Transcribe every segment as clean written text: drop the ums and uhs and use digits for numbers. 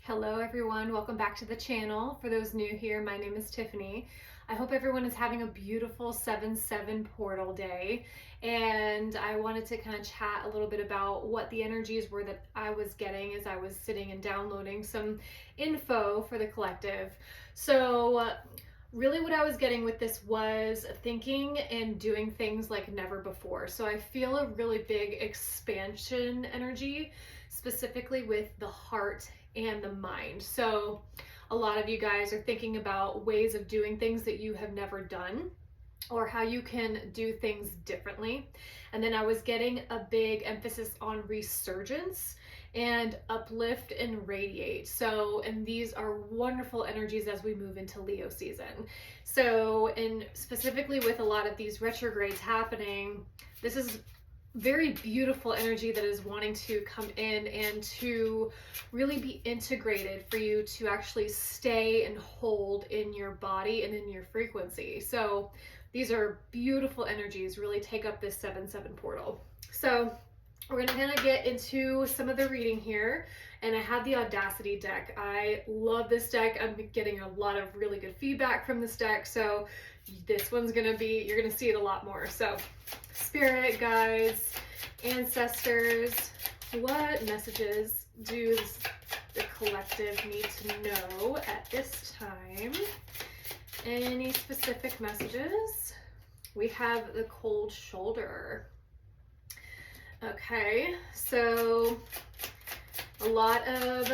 Hello everyone, welcome back to the channel. For those new here, my name is Tiffany. I hope everyone is having a beautiful 7/7 portal day, and I wanted to kind of chat a little bit about what the energies were that I was getting as I was sitting and downloading some info for the collective. So really what I was getting with this was thinking and doing things like never before. So I feel a really big expansion energy, specifically with the heart and the mind. So a lot of you guys are thinking about ways of doing things that you have never done or how you can do things differently. And then I was getting a big emphasis on resurgence and uplift and radiate. So, and these are wonderful energies as we move into Leo season. So, and specifically with a lot of these retrogrades happening, this is very beautiful energy that is wanting to come in and to really be integrated for you to actually stay and hold in your body and in your frequency. So these are beautiful energies, really take up this 7/7 portal. So we're going to kind of get into some of the reading here. And I have the Audacity deck. I love this deck. I'm getting a lot of really good feedback from this deck. So this one's going to be, you're going to see it a lot more. So spirit guides, ancestors, what messages do the collective need to know at this time? Any specific messages? We have the cold shoulder. Okay, so a lot of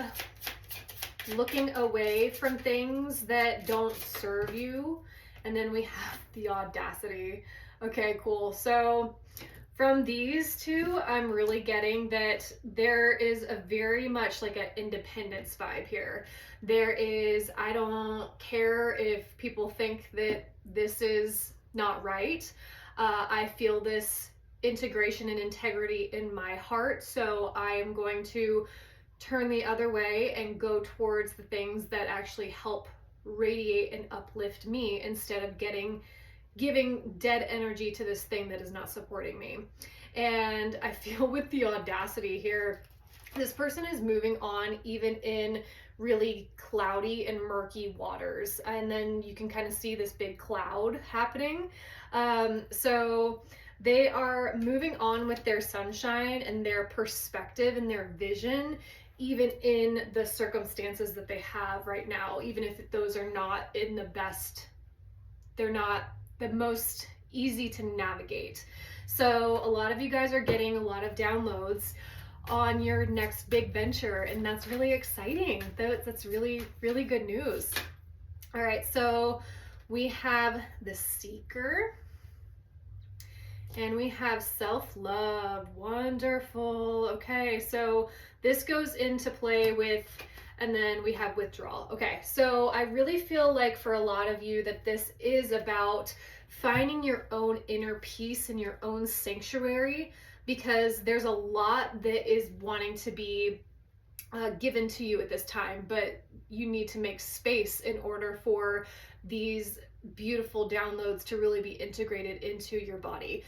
looking away from things that don't serve you. And then we have the audacity. Okay, cool. So from these two, I'm really getting that there is a very much like an independence vibe here. There is, I don't care if people think that this is not right. I feel this integration and integrity in my heart. So I am going to turn the other way and go towards the things that actually help radiate and uplift me instead of giving dead energy to this thing that is not supporting me. And I feel with the audacity here, this person is moving on even in really cloudy and murky waters. And then you can kind of see this big cloud happening. So they are moving on with their sunshine and their perspective and their vision, even in the circumstances that they have right now, even if those are not in the best, they're not the most easy to navigate. So a lot of you guys are getting a lot of downloads on your next big venture, and that's really exciting. That's really, really good news. All right, so we have the Seeker. And we have self-love. Wonderful. Okay, so this goes into play with, and then we have withdrawal. Okay, so I really feel like for a lot of you that this is about finding your own inner peace and your own sanctuary, because there's a lot that is wanting to be given to you at this time, but you need to make space in order for these beautiful downloads to really be integrated into your body.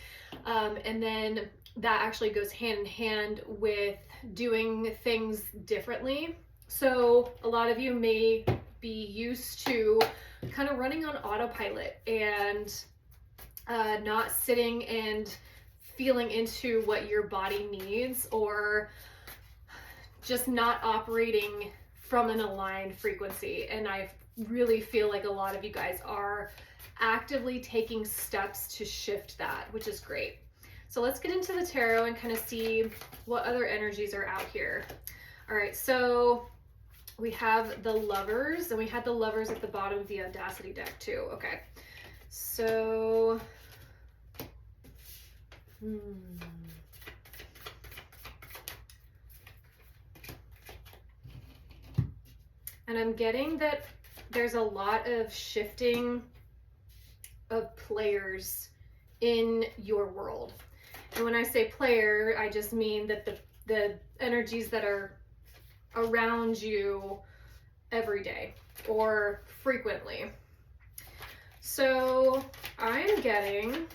And then that actually goes hand in hand with doing things differently. So a lot of you may be used to kind of running on autopilot and not sitting and feeling into what your body needs, or just not operating from an aligned frequency. And I really feel like a lot of you guys are actively taking steps to shift that, which is great. So let's get into the tarot and kind of see what other energies are out here. All right, so we have the Lovers, and we had the Lovers at the bottom of the Audacity deck too. Okay, so and I'm getting that there's a lot of shifting of players in your world. And when I say player, I just mean that the energies that are around you every day or frequently. So I'm getting,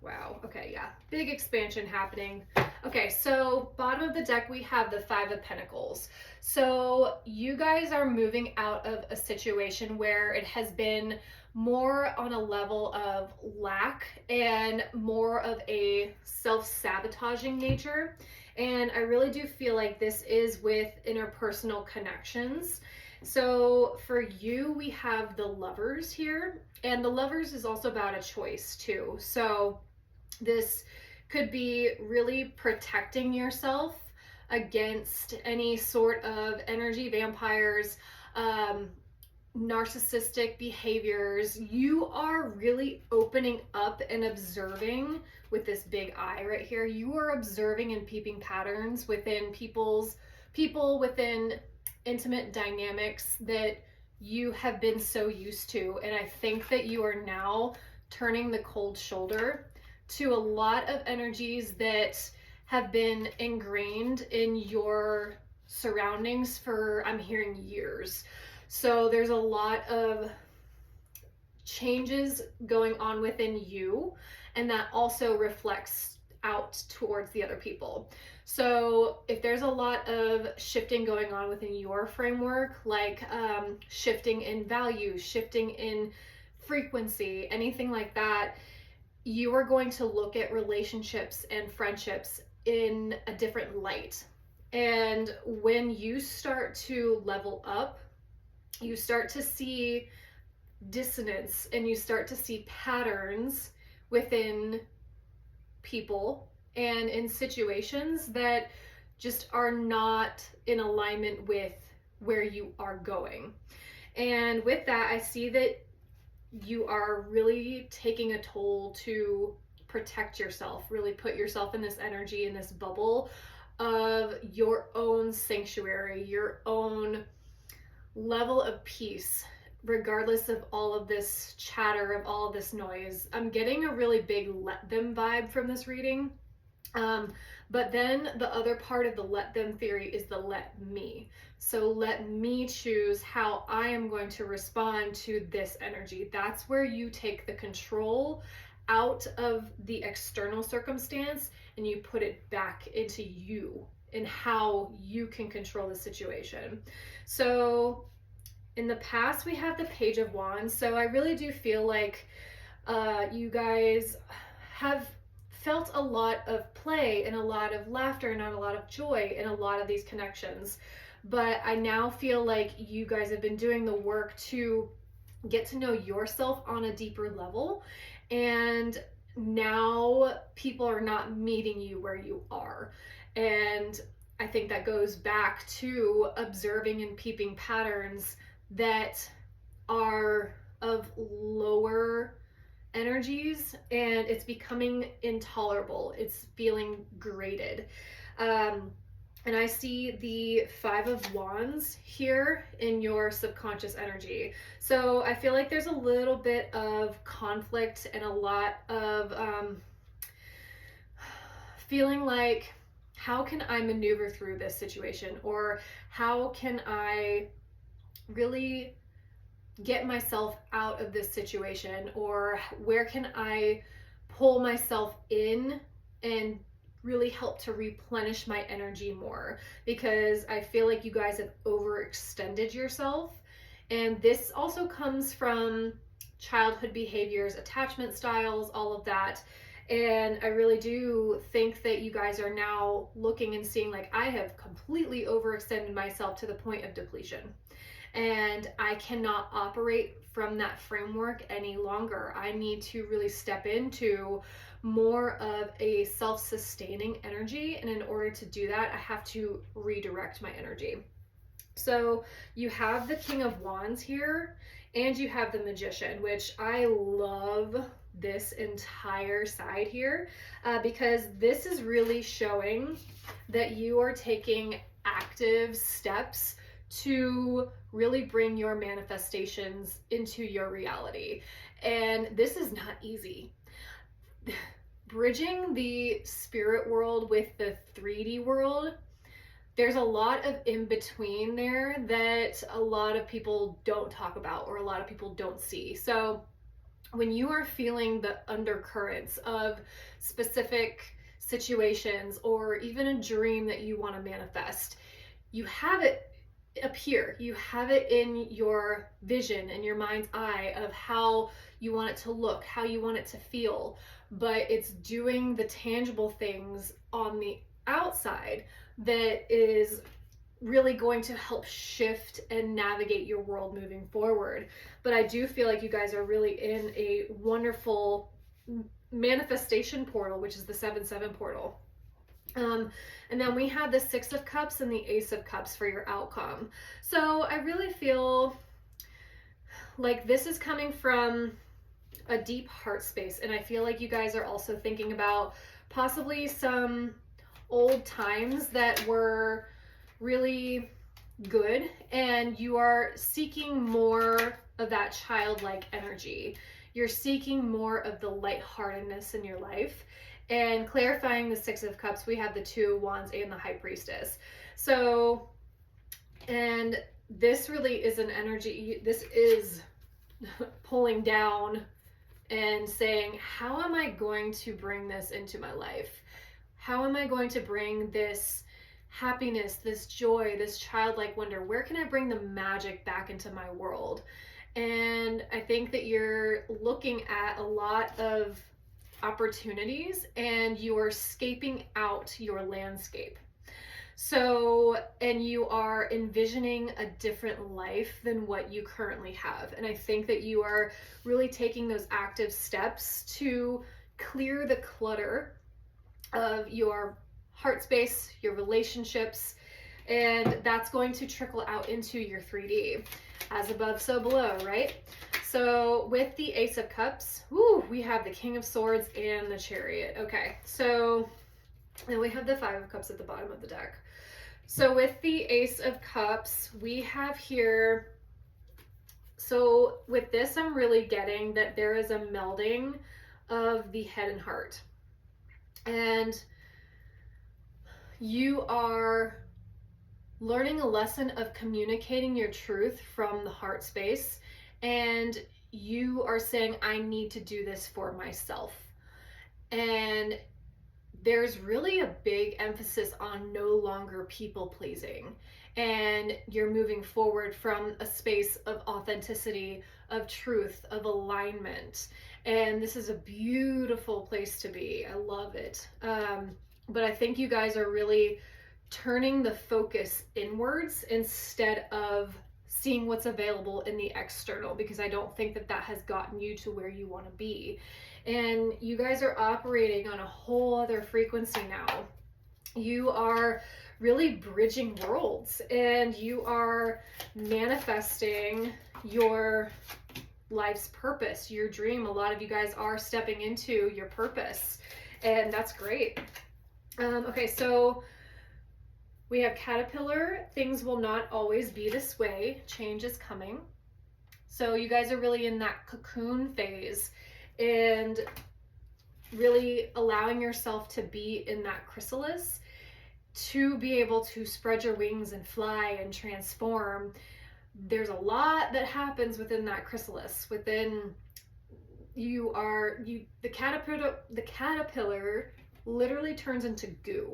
wow, okay, yeah, big expansion happening. Okay, so bottom of the deck, we have the Five of Pentacles. So you guys are moving out of a situation where it has been more on a level of lack and more of a self-sabotaging nature. And I really do feel like this is with interpersonal connections. So for you, we have the Lovers here, and the Lovers is also about a choice too. So this could be really protecting yourself against any sort of energy vampires, um, narcissistic behaviors. You are really opening up and observing with this big eye right here. You are observing and peeping patterns within people within intimate dynamics that you have been so used to. And I think that you are now turning the cold shoulder to a lot of energies that have been ingrained in your surroundings for, I'm hearing, years. So there's a lot of changes going on within you, and that also reflects out towards the other people. So if there's a lot of shifting going on within your framework, like shifting in value, shifting in frequency, anything like that, you are going to look at relationships and friendships in a different light. And when you start to level up, you start to see dissonance and you start to see patterns within people and in situations that just are not in alignment with where you are going. And with that, I see that you are really taking a toll to protect yourself, really put yourself in this energy, in this bubble of your own sanctuary, your own level of peace, regardless of all of this chatter, of all of this noise. I'm getting a really big let them vibe from this reading. But then the other part of the let them theory is the let me. So let me choose how I am going to respond to this energy. That's where you take the control out of the external circumstance and you put it back into you and how you can control the situation. So in the past, we have the Page of Wands. So I really do feel like you guys have felt a lot of play and a lot of laughter and a lot of joy in a lot of these connections. But I now feel like you guys have been doing the work to get to know yourself on a deeper level. And now people are not meeting you where you are. And I think that goes back to observing and peeping patterns that are of lower energies, and it's becoming intolerable. It's feeling grated. And I see the Five of Wands here in your subconscious energy. So I feel like there's a little bit of conflict and a lot of feeling like, how can I maneuver through this situation? Or how can I really get myself out of this situation? Or where can I pull myself in and really help to replenish my energy more? Because I feel like you guys have overextended yourself. And this also comes from childhood behaviors, attachment styles, all of that. And I really do think that you guys are now looking and seeing like, I have completely overextended myself to the point of depletion. And I cannot operate from that framework any longer. I need to really step into more of a self-sustaining energy. And in order to do that, I have to redirect my energy. So you have the King of Wands here, and you have the Magician, which I love this entire side here, because this is really showing that you are taking active steps to really bring your manifestations into your reality. And this is not easy. Bridging the spirit world with the 3D world, there's a lot of in between there that a lot of people don't talk about or a lot of people don't see. So when you are feeling the undercurrents of specific situations or even a dream that you want to manifest, you have it up here. You have it in your vision, in your mind's eye of how you want it to look, how you want it to feel. But it's doing the tangible things on the outside that is really going to help shift and navigate your world moving forward. But I do feel like you guys are really in a wonderful manifestation portal, which is the 7-7 portal. And then we have the 6 of Cups and the Ace of Cups for your outcome. So I really feel like this is coming from a deep heart space. And I feel like you guys are also thinking about possibly some old times that were really good, and you are seeking more of that childlike energy. You're seeking more of the lightheartedness in your life. And clarifying the 6 of Cups, we have the 2 of Wands and the High Priestess. So, and this really is an energy, this is pulling down and saying, how am I going to bring this into my life? How am I going to bring this happiness, this joy, this childlike wonder? Where can I bring the magic back into my world? And I think that you're looking at a lot of opportunities and you are scaping out your landscape. So, and you are envisioning a different life than what you currently have. And I think that you are really taking those active steps to clear the clutter of your heart space, your relationships, and that's going to trickle out into your 3D. As above, so below, right? So with the Ace of Cups, we have the King of Swords and the Chariot. Okay, so then we have the 5 of Cups at the bottom of the deck. So with the Ace of Cups, we have here, so with this, I'm really getting that there is a melding of the head and heart. And you are learning a lesson of communicating your truth from the heart space, and you are saying, I need to do this for myself. And there's really a big emphasis on no longer people pleasing, and you're moving forward from a space of authenticity, of truth, of alignment. And this is a beautiful place to be. I love it. But I think you guys are really turning the focus inwards instead of seeing what's available in the external, because I don't think that that has gotten you to where you want to be. And you guys are operating on a whole other frequency now. You are really bridging worlds, and you are manifesting your life's purpose, your dream. A lot of you guys are stepping into your purpose, and that's great. Okay, so we have Caterpillar. Things will not always be this way. Change is coming. So you guys are really in that cocoon phase and really allowing yourself to be in that chrysalis to be able to spread your wings and fly and transform. There's a lot that happens within that chrysalis. Within the caterpillar literally turns into goo.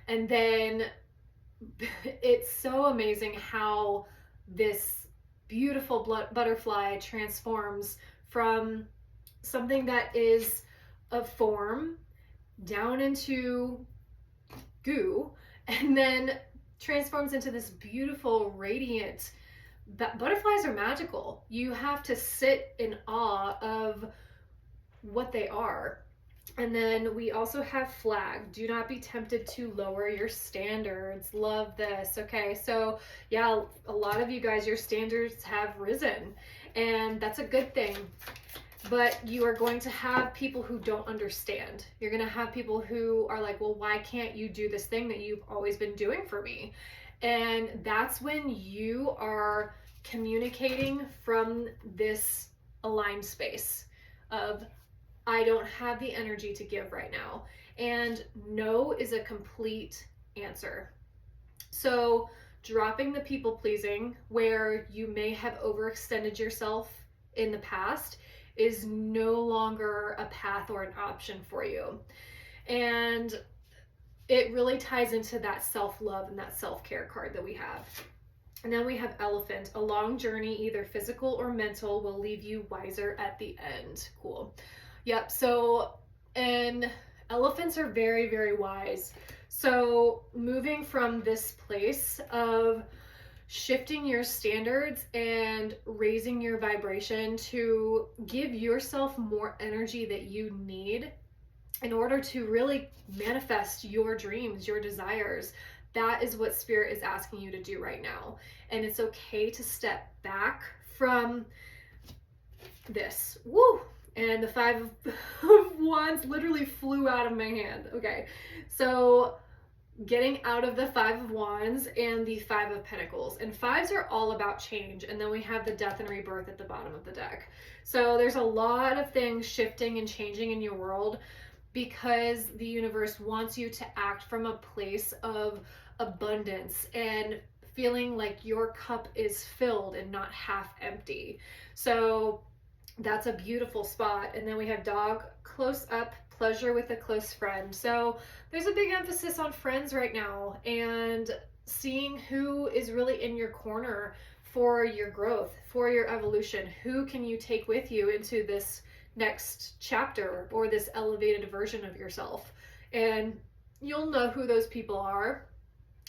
And then it's so amazing how this beautiful butterfly transforms from something that is of form down into goo, and then transforms into this beautiful, radiant. Butterflies are magical. You have to sit in awe of what they are. And then we also have Flag. Do not be tempted to lower your standards. Love this. Okay, so yeah, a lot of you guys, your standards have risen, and that's a good thing. But you are going to have people who don't understand. You're going to have people who are like, well, why can't you do this thing that you've always been doing for me? And that's when you are communicating from this aligned space of, I don't have the energy to give right now. And no is a complete answer. So dropping the people pleasing where you may have overextended yourself in the past is no longer a path or an option for you. And it really ties into that self-love and that self-care card that we have. And then we have Elephant. A long journey, either physical or mental, will leave you wiser at the end. Cool. Yep. So, and elephants are very, very wise. So moving from this place of shifting your standards and raising your vibration to give yourself more energy that you need in order to really manifest your dreams, your desires. That is what Spirit is asking you to do right now. And it's okay to step back from this. Woo! And the Five of Wands literally flew out of my hand. Okay, so getting out of the Five of Wands and the Five of Pentacles. And fives are all about change. And then we have the Death and Rebirth at the bottom of the deck. So there's a lot of things shifting and changing in your world because the universe wants you to act from a place of abundance and feeling like your cup is filled and not half empty. So that's a beautiful spot. And then we have Dog, close up, pleasure with a close friend. So there's a big emphasis on friends right now and seeing who is really in your corner for your growth, for your evolution. Who can you take with you into this next chapter or this elevated version of yourself? And you'll know who those people are.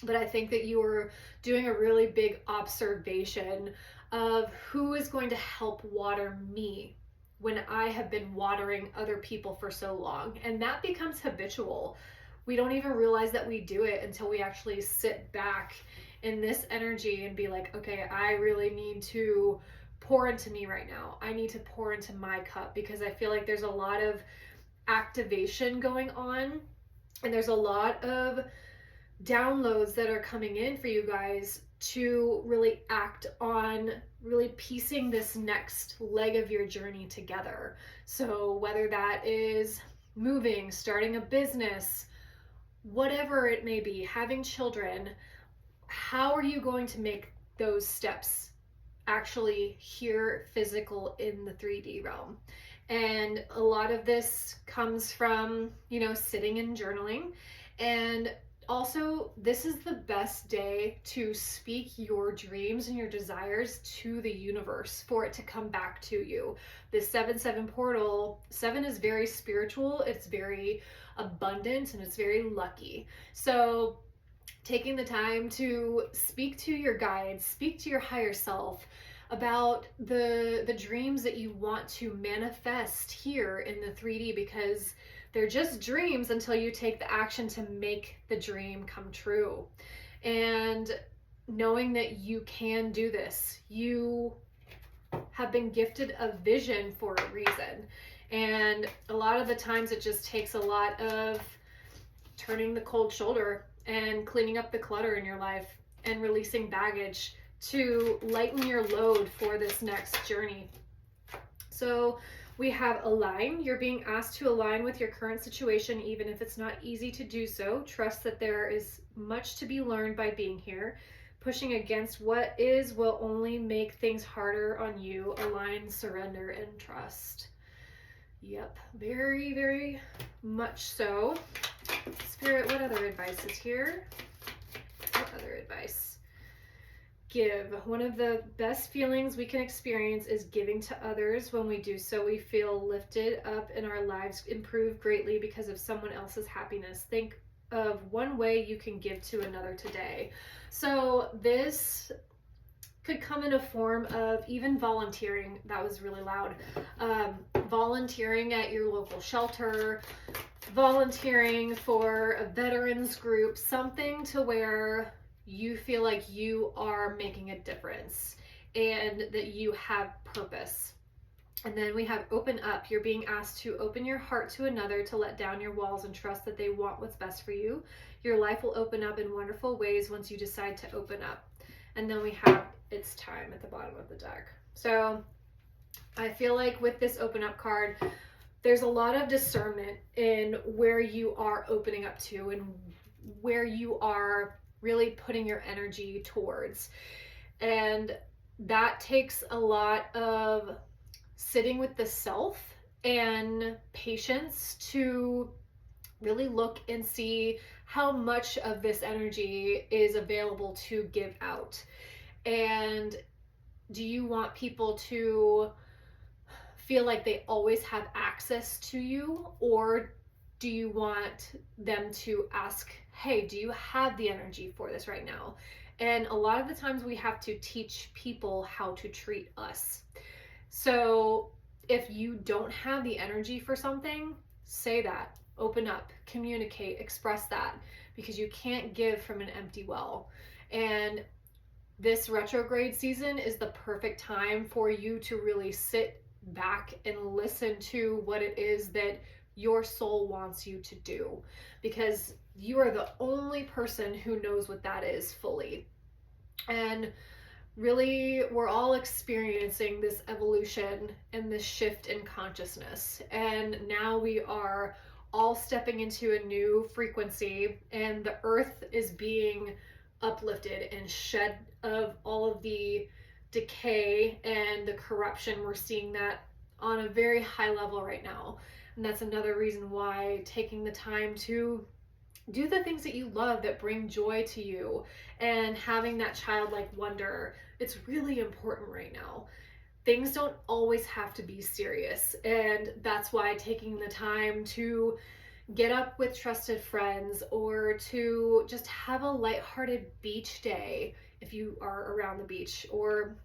But I think that you are doing a really big observation of who is going to help water me when I have been watering other people for so long. And that becomes habitual. We don't even realize that we do it until we actually sit back in this energy and be like, okay, I really need to pour into me right now. I need to pour into my cup because I feel like there's a lot of activation going on and there's a lot of downloads that are coming in for you guys to really act on really piecing this next leg of your journey together. So whether that is moving, starting a business, whatever it may be, having children, how are you going to make those steps actually here physical in the 3D realm? And a lot of this comes from, sitting and journaling. And also, this is the best day to speak your dreams and your desires to the universe for it to come back to you. This 7/7 portal, 7 is very spiritual, it's very abundant, and it's very lucky. So taking the time to speak to your guides, speak to your higher self about the dreams that you want to manifest here in the 3D, because they're just dreams until you take the action to make the dream come true. And knowing that you can do this, you have been gifted a vision for a reason. And a lot of the times it just takes a lot of turning the cold shoulder and cleaning up the clutter in your life and releasing baggage to lighten your load for this next journey. So we have align. You're being asked to align with your current situation, even if it's not easy to do so. Trust that there is much to be learned by being here. Pushing against what is will only make things harder on you. Align, surrender, and trust. Yep, very, very much so. Spirit, what other advice is here? What other advice? Give. One of the best feelings we can experience is giving to others. When we do so, we feel lifted up and our lives improve greatly because of someone else's happiness. Think of one way you can give to another today. So this could come in a form of even volunteering. That was really loud. Volunteering at your local shelter, volunteering for a veterans group, something to where you feel like you are making a difference and that you have purpose. And then we have open up. You're being asked to open your heart to another, to let down your walls and trust that they want what's best for you. Your life will open up in wonderful ways once you decide to open up. And then we have it's time at the bottom of the deck. So I feel like with this open up card, there's a lot of discernment in where you are opening up to and where you are really putting your energy towards. And that takes a lot of sitting with the self and patience to really look and see how much of this energy is available to give out. And do you want people to feel like they always have access to you, or do you want them to ask, hey, do you have the energy for this right now? And a lot of the times we have to teach people how to treat us. So if you don't have the energy for something, say that, open up, communicate, express that, because you can't give from an empty well. And this retrograde season is the perfect time for you to really sit back and listen to what it is that your soul wants you to do, because you are the only person who knows what that is fully. And really, we're all experiencing this evolution and this shift in consciousness. And now we are all stepping into a new frequency, and the earth is being uplifted and shed of all of the decay and the corruption. We're seeing that on a very high level right now. And that's another reason why taking the time to do the things that you love that bring joy to you and having that childlike wonder, it's really important right now. Things don't always have to be serious, and that's why taking the time to get up with trusted friends or to just have a lighthearted beach day if you are around the beach, or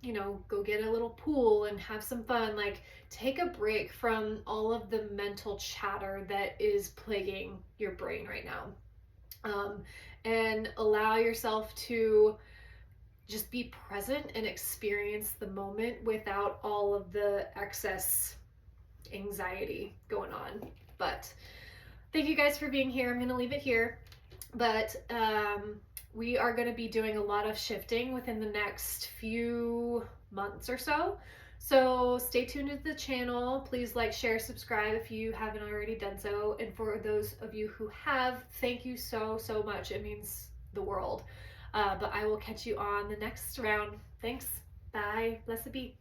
go get a little pool and have some fun. Like, take a break from all of the mental chatter that is plaguing your brain right now, and allow yourself to just be present and experience the moment without all of the excess anxiety going on. But thank you guys for being here. I'm going to leave it here. But we are going to be doing a lot of shifting within the next few months or so. So stay tuned to the channel. Please like, share, subscribe if you haven't already done so. And for those of you who have, thank you so, so much. It means the world. But I will catch you on the next round. Thanks. Bye. Blessed be.